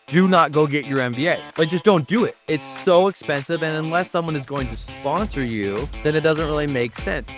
do not go get your MBA. Like, just don't do it. It's so expensive, and unless someone is going to sponsor you, then it doesn't really make sense.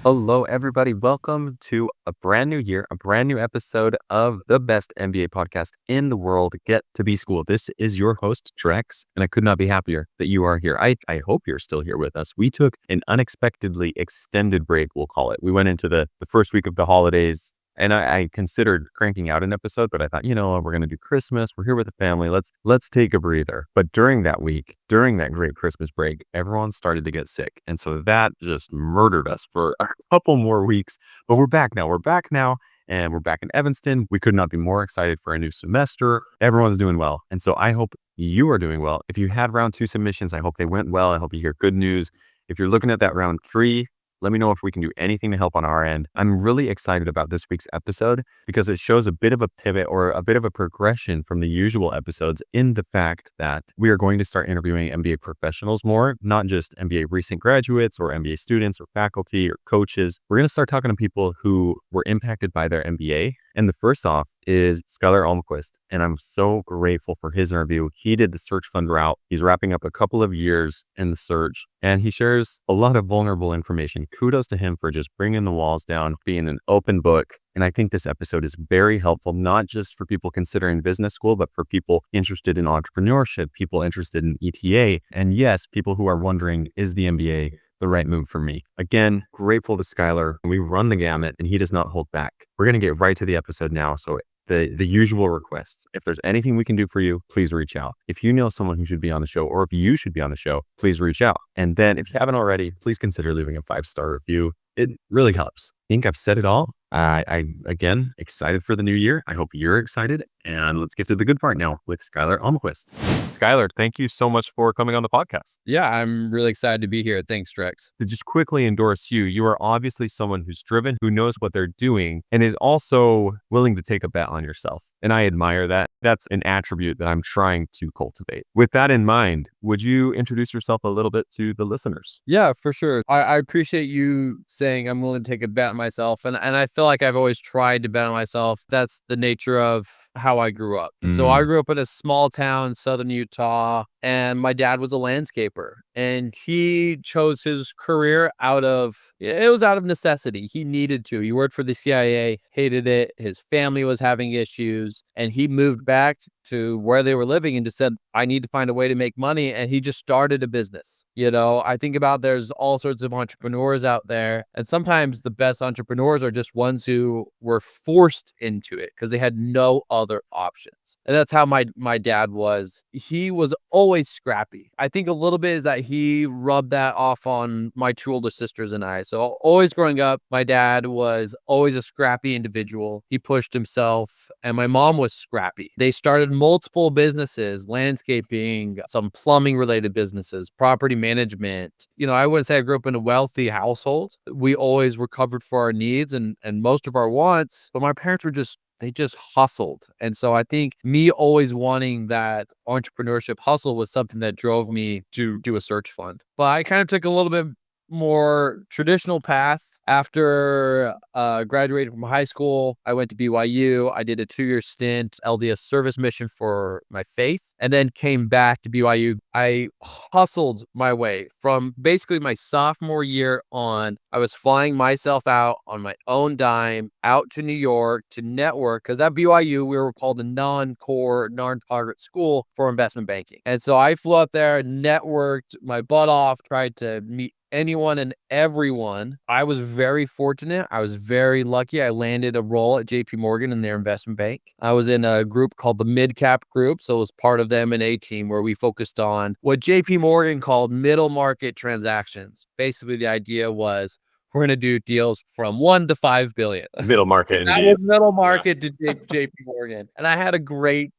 Hello, everybody. Welcome to a brand new year, a brand new episode of the best MBA podcast in the world, Get to Be School. This is your host, Drex, and I could not be happier that you are here. I hope you're still here with us. We took an unexpectedly extended break, we'll call it. We went into the first week of the holidays, and I considered cranking out an episode, but I thought, we're going to do Christmas. We're here with the family. Let's take a breather. But during that week, during that great Christmas break, everyone started to get sick. And so that just murdered us for a couple more weeks. But we're back now. And we're back in Evanston. We could not be more excited for a new semester. Everyone's doing well. And so I hope you are doing well. If you had round 2 submissions, I hope they went well. I hope you hear good news. If you're looking at that round 3, let me know if we can do anything to help on our end. I'm really excited about this week's episode because it shows a bit of a pivot or a bit of a progression from the usual episodes in the fact that we are going to start interviewing MBA professionals more, not just MBA recent graduates or MBA students or faculty or coaches. We're going to start talking to people who were impacted by their MBA. And the first off is Skyler Almquist. And I'm so grateful for his interview. He did the search fund route. He's wrapping up a couple of years in the search, and he shares a lot of vulnerable information. Kudos to him for just bringing the walls down, being an open book. And I think this episode is very helpful, not just for people considering business school, but for people interested in entrepreneurship, people interested in ETA, and yes, people who are wondering, is the MBA the right move for me? Again, grateful to Skyler. We run the gamut and he does not hold back. We're going to get right to the episode now. So the usual requests, if there's anything we can do for you, please reach out. If you know someone who should be on the show, or if you should be on the show, please reach out. And then if you haven't already, please consider leaving a 5-star review. It really helps. I think I've said it all. Again, excited for the new year. I hope you're excited. And let's get to the good part now with Skyler Almquist. Skyler, thank you so much for coming on the podcast. Yeah, I'm really excited to be here. Thanks, Drex. To just quickly endorse you, you are obviously someone who's driven, who knows what they're doing, and is also willing to take a bet on yourself. And I admire that. That's an attribute that I'm trying to cultivate. With that in mind, would you introduce yourself a little bit to the listeners? Yeah, for sure. I appreciate you saying I'm willing to take a bet on myself. And I feel like I've always tried to bet on myself. That's the nature of how I grew up. So I grew up in a small town, southern Utah, and my dad was a landscaper, and he chose his career out of necessity. He needed to. He worked for the CIA, hated it. His family was having issues, and he moved back to where they were living and just said, I need to find a way to make money. And he just started a business. I think about there's all sorts of entrepreneurs out there, and sometimes the best entrepreneurs are just ones who were forced into it because they had no other options. And that's how my dad was. He was always scrappy. I think a little bit is that he rubbed that off on my 2 older sisters and I. So always growing up, my dad was always a scrappy individual. He pushed himself, and my mom was scrappy. They started multiple businesses, landscaping, some plumbing related businesses, property management. I wouldn't say I grew up in a wealthy household. We always were covered for our needs and most of our wants, but my parents were they just hustled. And so I think me always wanting that entrepreneurship hustle was something that drove me to do a search fund. But I kind of took a little bit more traditional path. After graduating from high school, I went to BYU. I did a 2-year stint, LDS service mission for my faith, and then came back to BYU. I hustled my way from basically my sophomore year on. I was flying myself out on my own dime out to New York to network, because at BYU, we were called a non-core, non-target school for investment banking. And so I flew out there, networked my butt off, tried to meet anyone and everyone. I was very fortunate. I was very lucky. I landed a role at JP Morgan in their investment bank. I was in a group called the mid-cap group. So it was part of the M&A team where we focused on what JP Morgan called middle market transactions. Basically, the idea was we're going to do deals from 1 to 5 billion. Middle market. That was middle market to JP Morgan. And I had a great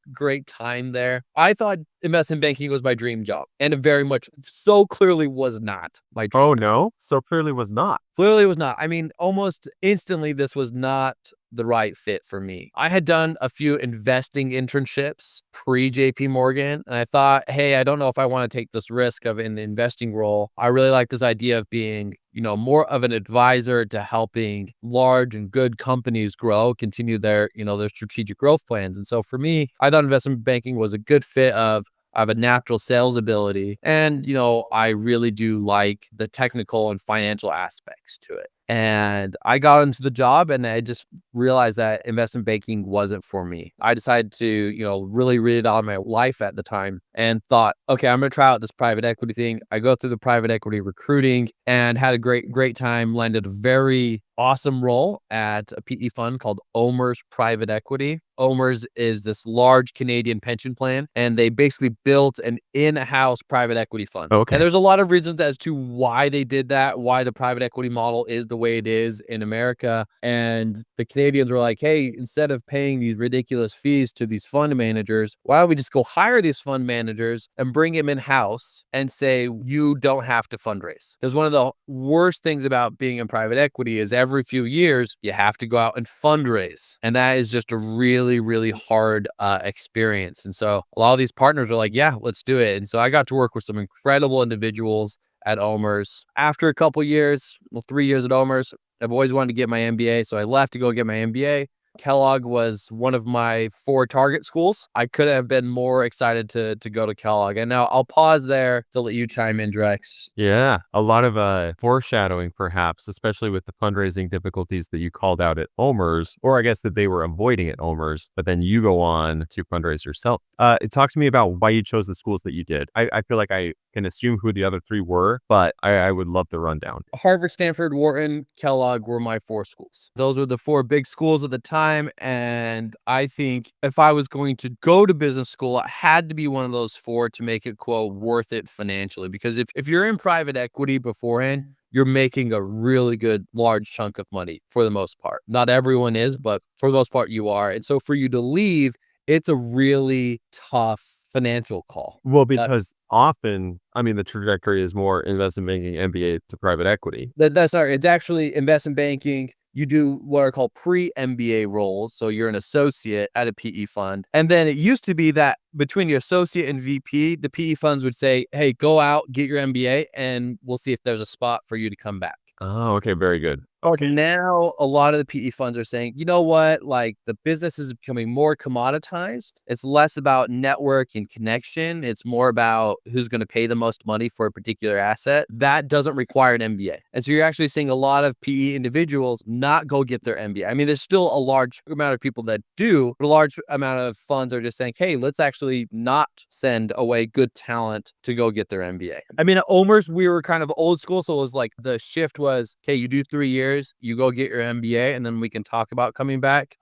time there. I thought investment banking was my dream job, and it very much so clearly was not my dream. Oh, no? So clearly was not. Clearly was not. I mean, almost instantly, this was not the right fit for me. I had done a few investing internships pre JP Morgan, and I thought, hey, I don't know if I want to take this risk of an investing role. I really like this idea of being, more of an advisor to helping large and good companies grow, continue their strategic growth plans. And so for me, I thought investment banking was a good fit of I have a natural sales ability. And, I really do like the technical and financial aspects to it. And I got into the job and I just realized that investment banking wasn't for me. I decided to, really read it out of my life at the time and thought, okay, I'm going to try out this private equity thing. I go through the private equity recruiting and had a great time, landed a very awesome role at a PE fund called Omer's Private Equity. Omer's is this large Canadian pension plan, and they basically built an in-house private equity fund. Okay. And there's a lot of reasons as to why they did that, why the private equity model is the way it is in America. And the Canadians were like, hey, instead of paying these ridiculous fees to these fund managers, why don't we just go hire these fund managers and bring them in-house and say, you don't have to fundraise? Because one of the worst things about being in private equity is every few years, you have to go out and fundraise. And that is just a really, really hard experience. And so a lot of these partners are like, yeah, let's do it. And so I got to work with some incredible individuals at Omer's. After a couple years, 3 years at Omer's, I've always wanted to get my MBA. So I left to go get my MBA. Kellogg was one of my 4 target schools. I couldn't have been more excited to go to Kellogg. And now I'll pause there to let you chime in, Drex. Yeah, a lot of foreshadowing, perhaps, especially with the fundraising difficulties that you called out at Omer's, or I guess that they were avoiding at Omer's, but then you go on to fundraise yourself. Talk to me about why you chose the schools that you did. I feel like I can assume who the other 3 were, but I would love the rundown. Harvard, Stanford, Wharton, Kellogg were my 4 schools. Those were the 4 big schools at the time. And I think if I was going to go to business school, it had to be one of those 4 to make it, quote, worth it financially. Because if you're in private equity beforehand, you're making a really good large chunk of money for the most part. Not everyone is, but for the most part you are. And so for you to leave, it's a really tough financial call. Well, because often, the trajectory is more investment banking, MBA to private equity. That's not, it's actually investment banking. You do what are called pre-MBA roles. So you're an associate at a PE fund. And then it used to be that between your associate and VP, the PE funds would say, hey, go out, get your MBA, and we'll see if there's a spot for you to come back. Oh, okay. Very good. Okay. Now, a lot of the PE funds are saying, you know what, like the business is becoming more commoditized. It's less about network and connection. It's more about who's going to pay the most money for a particular asset. That doesn't require an MBA. And so you're actually seeing a lot of PE individuals not go get their MBA. There's still a large amount of people that do, but a large amount of funds are just saying, hey, let's actually not send away good talent to go get their MBA. At Omer's, we were kind of old school. So it was like the shift was, okay, you do 3 years. You go get your MBA and then we can talk about coming back.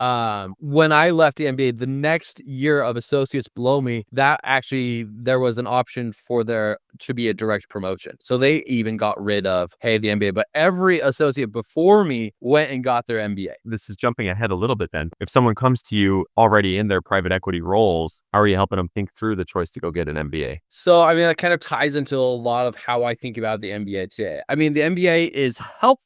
When I left the MBA, the next year of associates below me, there was an option for there to be a direct promotion. So they even got rid of, hey, the MBA, but every associate before me went and got their MBA. This is jumping ahead a little bit then. If someone comes to you already in their private equity roles, how are you helping them think through the choice to go get an MBA? So, that kind of ties into a lot of how I think about the MBA today. The MBA is helpful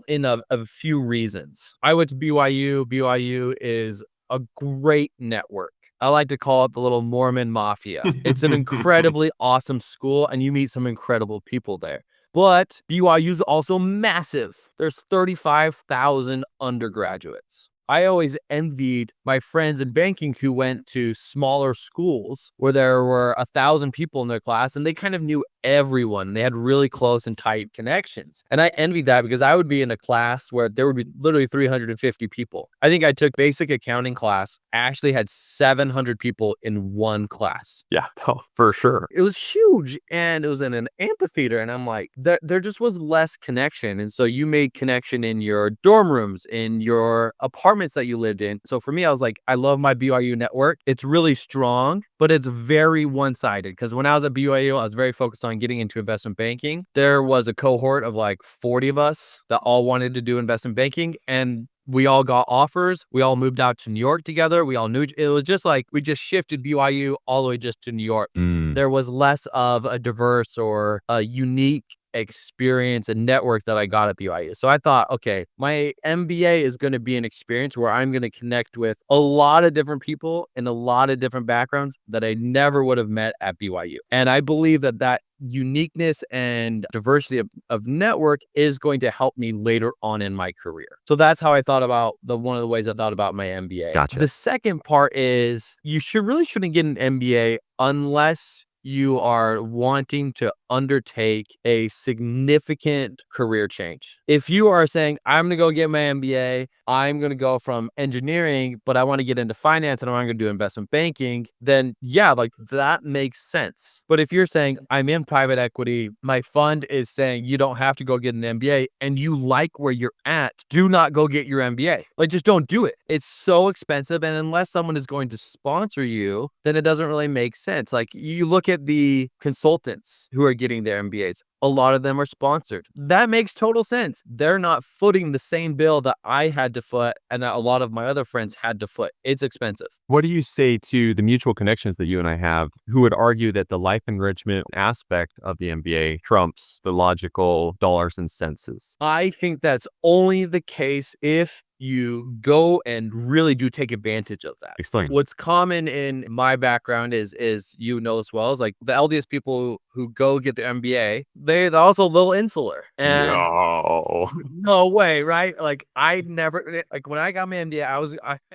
in a few reasons. I went to BYU. BYU is a great network. I like to call it the little Mormon mafia. It's an incredibly awesome school and you meet some incredible people there. But BYU is also massive. There's 35,000 undergraduates. I always envied my friends in banking who went to smaller schools where there were 1,000 people in their class and they kind of knew everyone. They had really close and tight connections. And I envied that because I would be in a class where there would be literally 350 people. I think I took basic accounting class. I actually had 700 people in one class. Yeah, for sure. It was huge and it was in an amphitheater. And I'm like, there just was less connection. And so you made connection in your dorm rooms, in your apartments that you lived in. So for me, I was like, I love my BYU network. It's really strong, but it's very one-sided because when I was at BYU, I was very focused on getting into investment banking. There was a cohort of like 40 of us that all wanted to do investment banking and we all got offers. We all moved out to New York together. We all knew it was just like we just shifted BYU all the way just to New York. There was less of a diverse or a unique experience and network that I got at BYU. So I thought, okay, my MBA is going to be an experience where I'm going to connect with a lot of different people in a lot of different backgrounds that I never would have met at BYU. And I believe that that uniqueness and diversity of network is going to help me later on in my career. So that's how I thought about one of the ways I thought about my MBA. Gotcha. The second part is you really shouldn't get an MBA unless you are wanting to undertake a significant career change. If you are saying, I'm going to go get my MBA, I'm going to go from engineering, but I want to get into finance and I'm going to do investment banking, then yeah, like that makes sense. But if you're saying, I'm in private equity, my fund is saying you don't have to go get an MBA and you like where you're at, do not go get your MBA. Like just don't do it. It's so expensive. And unless someone is going to sponsor you, then it doesn't really make sense. Like you look at the consultants who are getting their MBAs. A lot of them are sponsored. That makes total sense. They're not footing the same bill that I had to foot and that a lot of my other friends had to foot. It's expensive. What do you say to the mutual connections that you and I have who would argue that the life enrichment aspect of the MBA trumps the logical dollars and senses? I think that's only the case if you go and really do take advantage of that. Explain. What's common in my background is you know as well, is like the LDS people who go get the MBA, they're also a little insular. And No. no way, right? Like I never, like when I got my MBA,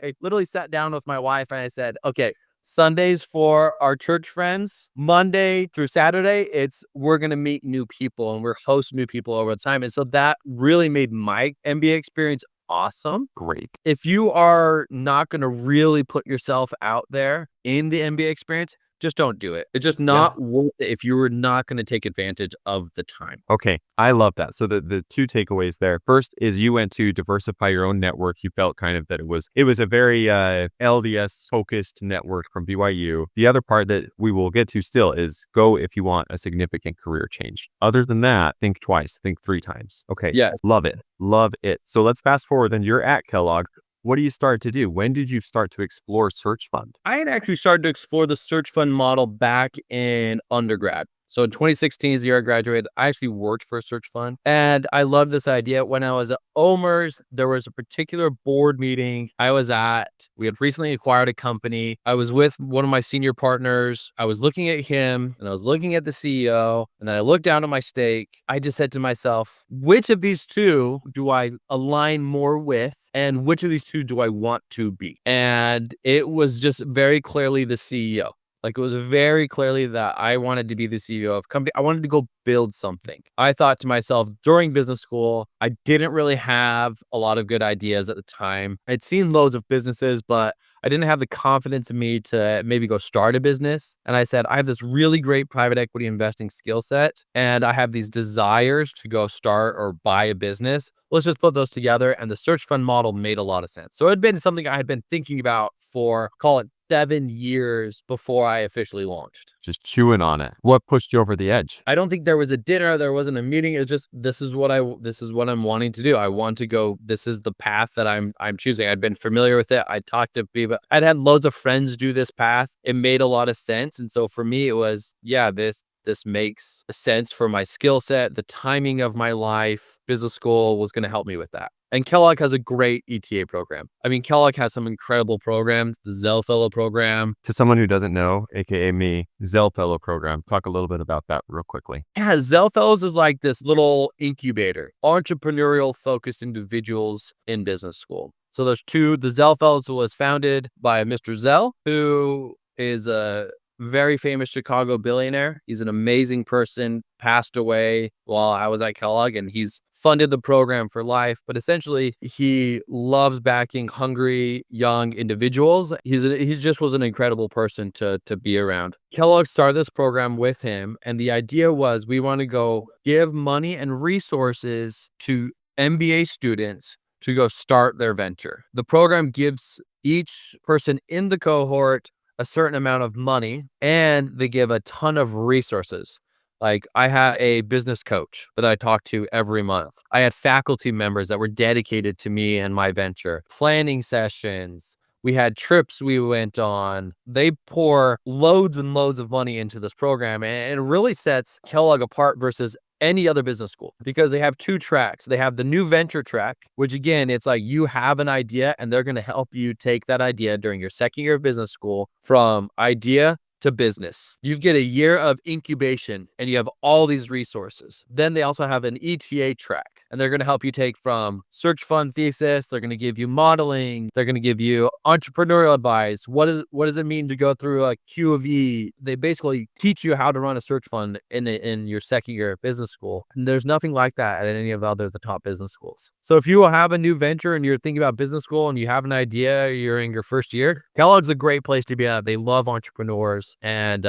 I literally sat down with my wife and I said, okay, Sundays for our church friends, Monday through Saturday, we're going to meet new people and we're host new people over time. And so that really made my MBA experience awesome. Great. If you are not going to really put yourself out there in the MBA experience, just don't do it. It's just not worth it if you were not going to take advantage of the time. Okay. I love that. So the two takeaways there. First is you went to diversify your own network. You felt kind of that it was a very LDS focused network from BYU. The other part that we will get to still is go if you want a significant career change. Other than that, think twice, think 3 times. Okay. Yes. Love it. Love it. So let's fast forward. Then you're at Kellogg. What do you start to do? When did you start to explore search fund? I had actually started to explore the search fund model back in undergrad. So in 2016 is the year I graduated. I actually worked for a search fund and I loved this idea. When I was at OMERS, there was a particular board meeting I was at. We had recently acquired a company. I was with one of my senior partners. I was looking at him and I was looking at the CEO and then I looked down at my stake. I just said to myself, which of these two do I align more with? And which of these two do I want to be? And it was just very clearly the CEO. Like it was very clearly that I wanted to be the CEO of a company. I wanted to go build something. I thought to myself during business school, I didn't really have a lot of good ideas at the time. I'd seen loads of businesses, but I didn't have the confidence in me to maybe go start a business. And I said, I have this really great private equity investing skill set, and I have these desires to go start or buy a business. Let's just put those together. And the search fund model made a lot of sense. So it had been something I had been thinking about for, call it 7 years before I officially launched. Just chewing on it. What pushed you over the edge? I don't think there was a dinner, there wasn't a meeting. It's just this is what I'm wanting to do. I want to go. This is the path that I'm choosing. I'd been familiar with it. I talked to people. I'd had loads of friends do this path. It made a lot of sense. And so for me, it was, yeah, this makes sense for my skill set, the timing of my life. Business school was going to help me with that. And Kellogg has a great ETA program. I mean, Kellogg has some incredible programs, the Zell Fellow program. To someone who doesn't know, aka me, Zell Fellow program. Talk a little bit about that real quickly. Yeah, Zell Fellows is like this little incubator, entrepreneurial focused individuals in business school. So there's two. The Zell Fellows was founded by Mr. Zell, who is a very famous Chicago billionaire. He's an amazing person, passed away while I was at Kellogg, and he's funded the program for life. But essentially, he loves backing hungry young individuals. He's just was an incredible person to be around. Kellogg started this program with him, and the idea was we want to go give money and resources to MBA students to go start their venture. The program gives each person in the cohort a certain amount of money, and they give a ton of resources. Like I had a business coach that I talked to every month. I had faculty members that were dedicated to me and my venture, planning sessions. We had trips we went on. They pour loads and loads of money into this program, and it really sets Kellogg apart versus any other business school because they have two tracks. They have the new venture track, which again, it's like you have an idea and they're going to help you take that idea during your second year of business school from idea to business. You get a year of incubation and you have all these resources. Then they also have an ETA track and they're going to help you take from search fund thesis. They're going to give you modeling. They're going to give you entrepreneurial advice. What does it mean to go through a Q of E? They basically teach you how to run a search fund in your second year of business school. And there's nothing like that at any of the top business schools. So if you have a new venture and you're thinking about business school and you have an idea, you're in your first year, Kellogg's a great place to be at. They love entrepreneurs. And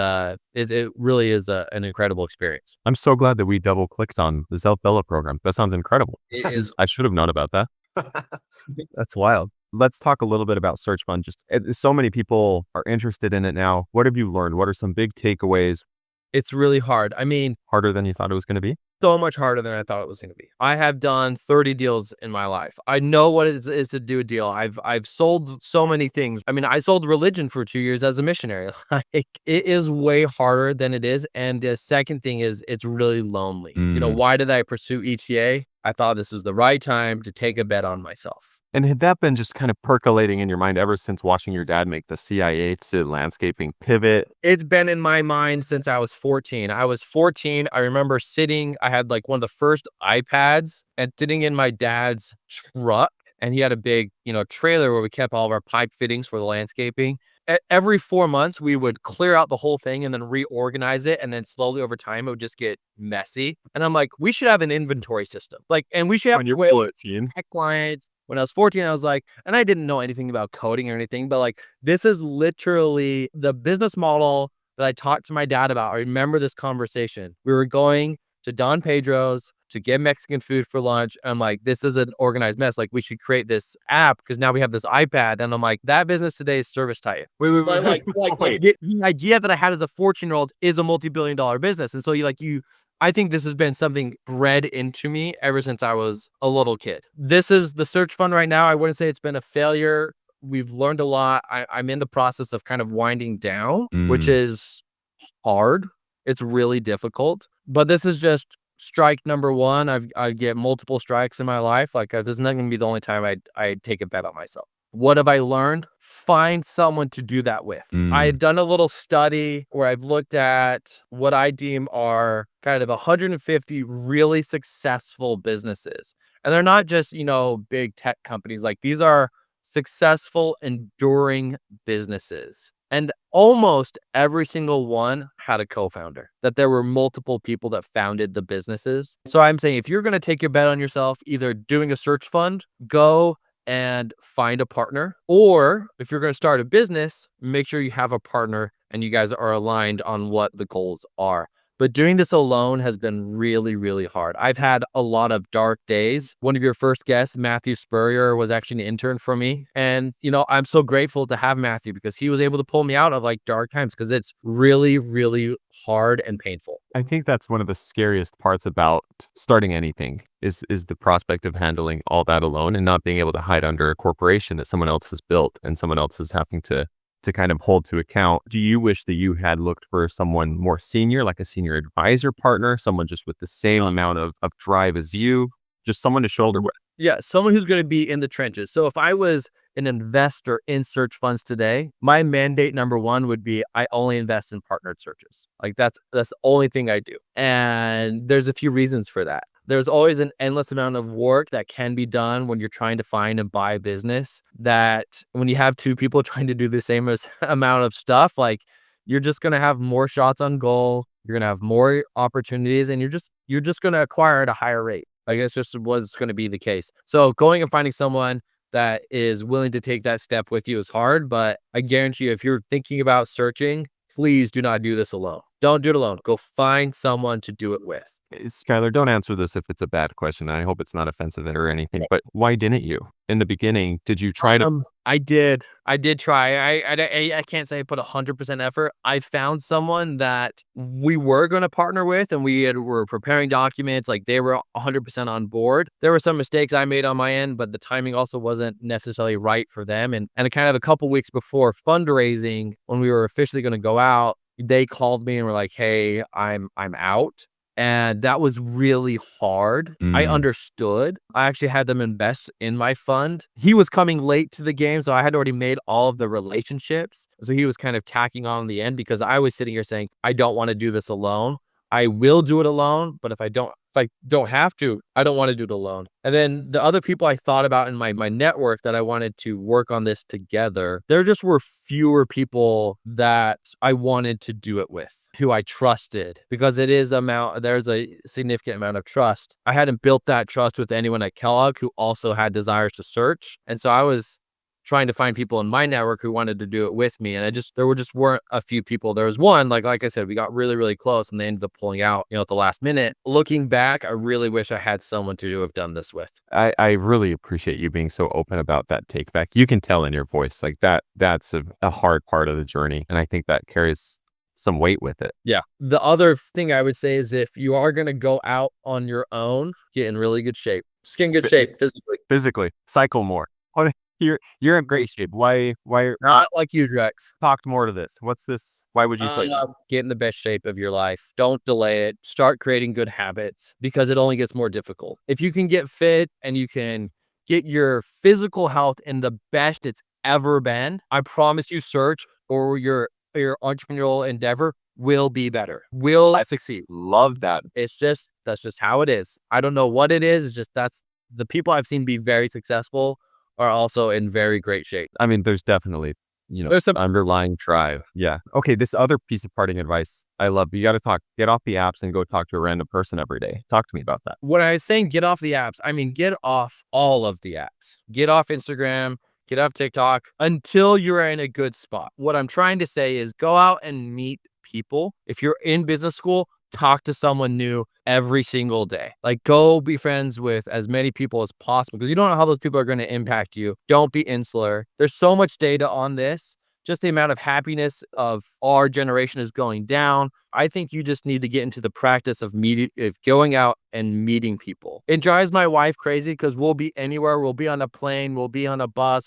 it really is an incredible experience. I'm so glad that we double clicked on the Zell Fellow program. That sounds incredible. It is. I should have known about that. That's wild. Let's talk a little bit about Search Fund. So many people are interested in it now. What have you learned? What are some big takeaways? It's really hard. I mean, Harder than you thought it was going to be? so much harder than I thought it was going to be. I have done 30 deals in my life. I know what it is to do a deal. I've sold so many things. I mean, I sold religion for 2 years as a missionary. Like, it is way harder than it is. And the second thing is it's really lonely. Why did I pursue ETA? I thought this was the right time to take a bet on myself. And had that been just kind of percolating in your mind ever since watching your dad make the CIA to landscaping pivot? It's been in my mind since I was 14. I remember I had like one of the first iPads and sitting in my dad's truck. And he had a big, trailer where we kept all of our pipe fittings for the landscaping. Every 4 months, we would clear out the whole thing and then reorganize it. And then slowly over time, it would just get messy. And I'm like, we should have an inventory system. And we should have When you're 14. clients. When I was 14, I was like, and I didn't know anything about coding or anything, but this is literally the business model that I talked to my dad about. I remember this conversation. We were going to Don Pedro's to get Mexican food for lunch. And I'm like, this is an organized mess. We should create this app because now we have this iPad. And I'm like, that business today is service type. Wait. The idea that I had as a 14-year-old is a multi-billion-dollar business. And so I think this has been something bred into me ever since I was a little kid. This is the search fund right now. I wouldn't say it's been a failure. We've learned a lot. I'm in the process of kind of winding down, which is hard. It's really difficult. But this is just strike number one. I get multiple strikes in my life. This is not going to be the only time I take a bet on myself. What have I learned? Find someone to do that with. I had done a little study where I've looked at what I deem are kind of 150 really successful businesses. And they're not just, big tech companies. These are successful, enduring businesses. And almost every single one had a co-founder, that there were multiple people that founded the businesses. So I'm saying if you're going to take your bet on yourself, either doing a search fund, go and find a partner, or if you're going to start a business, make sure you have a partner and you guys are aligned on what the goals are. But doing this alone has been really, really hard. I've had a lot of dark days. One of your first guests, Matthew Spurrier, was actually an intern for me. And, I'm so grateful to have Matthew because he was able to pull me out of dark times because it's really, really hard and painful. I think that's one of the scariest parts about starting anything is the prospect of handling all that alone and not being able to hide under a corporation that someone else has built and someone else is having to kind of hold to account. Do you wish that you had looked for someone more senior, like a senior advisor partner, someone just with the same amount of drive as you, just someone to shoulder with? Yeah, someone who's going to be in the trenches. So if I was an investor in search funds today, my mandate number one would be I only invest in partnered searches. That's the only thing I do. And there's a few reasons for that. There's always an endless amount of work that can be done when you're trying to find and buy a business, that when you have two people trying to do the same amount of stuff, you're just going to have more shots on goal. You're going to have more opportunities and you're just going to acquire at a higher rate. That's just what's going to be the case. So going and finding someone that is willing to take that step with you is hard, but I guarantee you, if you're thinking about searching, please do not do this alone. Don't do it alone. Go find someone to do it with. Skyler, don't answer this if it's a bad question. I hope it's not offensive or anything, but why didn't you? In the beginning, did you try to? I did try. I can't say I put 100% effort. I found someone that we were going to partner with and were preparing documents. They were 100% on board. There were some mistakes I made on my end, but the timing also wasn't necessarily right for them. And kind of a couple weeks before fundraising, when we were officially going to go out, they called me and were like, hey, I'm out. And that was really hard. I understood. I actually had them invest in my fund. He was coming late to the game, so I had already made all of the relationships. So he was kind of tacking on in the end because I was sitting here saying, I don't want to do this alone. I will do it alone, but if I don't have to, I don't want to do it alone. And then the other people I thought about in my network that I wanted to work on this together, there just were fewer people that I wanted to do it with, who I trusted, because there's a significant amount of trust. I hadn't built that trust with anyone at Kellogg who also had desires to search. And so I was trying to find people in my network who wanted to do it with me. And there weren't a few people. There was one, like I said, we got really, really close and they ended up pulling out, at the last minute. Looking back, I really wish I had someone to have done this with. I really appreciate you being so open about that take back. You can tell in your voice, like that's a hard part of the journey. And I think that carries some weight with it. Yeah. The other thing I would say is if you are going to go out on your own, get in really good shape. Just get in good shape Physically. Cycle more. You're in great shape. Why not like you, Drex? Talk more to this. What's this? Why would you say that? Get in the best shape of your life. Don't delay it. Start creating good habits because it only gets more difficult. If you can get fit and you can get your physical health in the best it's ever been, I promise you search or your entrepreneurial endeavor will be better, will succeed. Love that. That's just how it is. I don't know what it is. It's just that's the people I've seen be very successful are also in very great shape. I mean, there's definitely, there's some underlying drive. Yeah. Okay. This other piece of parting advice I love, you got to get off the apps and go talk to a random person every day. Talk to me about that. When I was saying get off the apps, I mean, get off all of the apps. Get off Instagram, get off TikTok until you're in a good spot. What I'm trying to say is go out and meet people. If you're in business school, talk to someone new every single day. Like go be friends with as many people as possible because you don't know how those people are going to impact you. Don't be insular. There's so much data on this. Just the amount of happiness of our generation is going down. I think you just need to get into the practice of going out and meeting people. It drives my wife crazy because we'll be anywhere. We'll be on a plane. We'll be on a bus.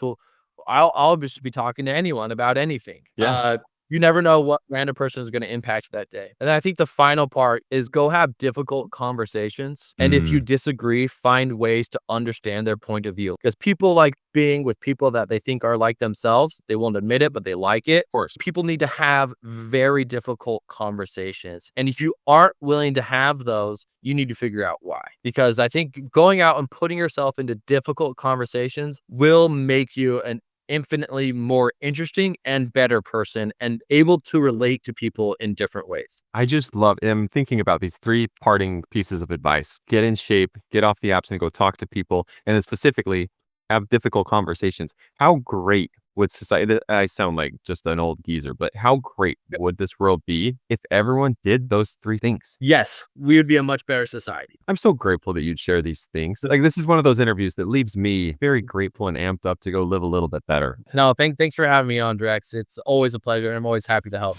I'll just be talking to anyone about anything. Yeah. You never know what random person is going to impact that day. And I think the final part is go have difficult conversations. And if you disagree, find ways to understand their point of view. Because people like being with people that they think are like themselves. They won't admit it, but they like it. Of course, people need to have very difficult conversations. And if you aren't willing to have those, you need to figure out why. Because I think going out and putting yourself into difficult conversations will make you an infinitely more interesting and better person and able to relate to people in different ways. I just am thinking about these 3 parting pieces of advice. Get in shape, get off the apps and go talk to people. And then specifically have difficult conversations. How great would society, I sound like just an old geezer, but how great would this world be if everyone did those 3 things? Yes, we would be a much better society. I'm so grateful that you'd share these things. Like this is one of those interviews that leaves me very grateful and amped up to go live a little bit better. No, thanks for having me on, Drex. It's always a pleasure. I'm always happy to help.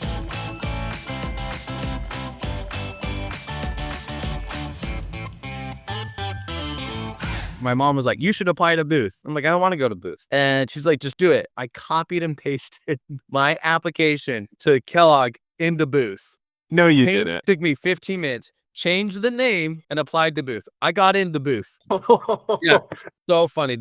My mom was like, you should apply to Booth. I'm like, I don't want to go to Booth. And she's like, just do it. I copied and pasted my application to Kellogg into Booth. No, you didn't. It took me 15 minutes. Changed the name and applied to Booth. I got into Booth. Yeah, so funny.